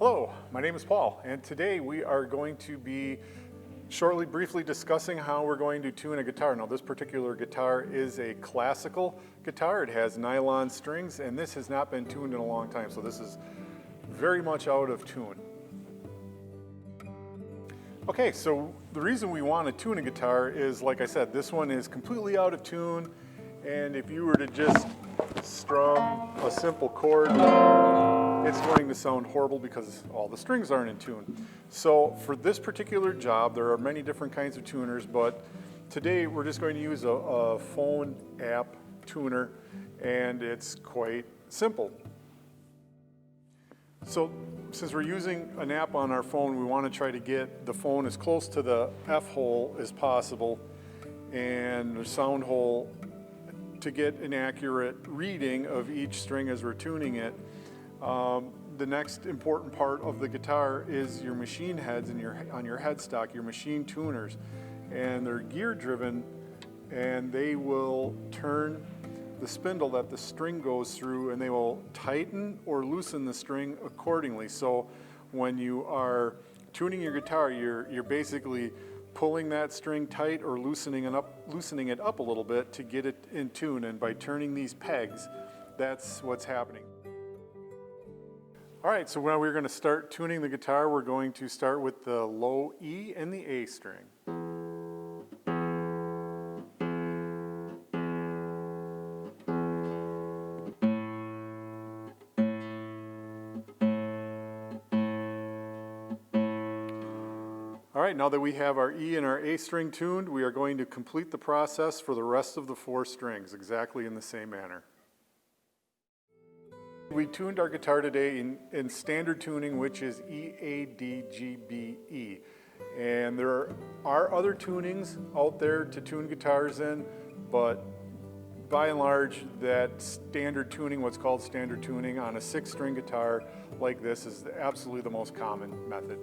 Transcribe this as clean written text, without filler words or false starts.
Hello, my name is Paul, and today we are going to be briefly discussing how we're going to tune a guitar. Now, this particular guitar is a classical guitar. It has nylon strings, and this has not been tuned in a long time, so this is very much out of tune. Okay, so the reason we want to tune a guitar is, like I said, this one is completely out of tune, and if you were to just strum a simple chord, it's going to sound horrible because all the strings aren't in tune. So for this particular job, there are many different kinds of tuners, but today we're just going to use a phone app tuner, and it's quite simple. So since we're using an app on our phone, we want to try to get the phone as close to the F hole as possible and the sound hole to get an accurate reading of each string as we're tuning it. The next important part of the guitar is your machine heads and on your headstock, your machine tuners. And they're gear driven, and they will turn the spindle that the string goes through, and they will tighten or loosen the string accordingly. So when you are tuning your guitar, you're basically pulling that string tight or loosening it up a little bit to get it in tune. And by turning these pegs, that's what's happening. All right, so when we're going to start tuning the guitar, we're going to start with the low E and the A string. All right, now that we have our E and our A string tuned, we are going to complete the process for the rest of the 4 strings, exactly in the same manner. We tuned our guitar today in standard tuning, which is E, A, D, G, B, E. And there are other tunings out there to tune guitars in, but by and large, that standard tuning, what's called standard tuning on a 6-string guitar like this, is absolutely the most common method.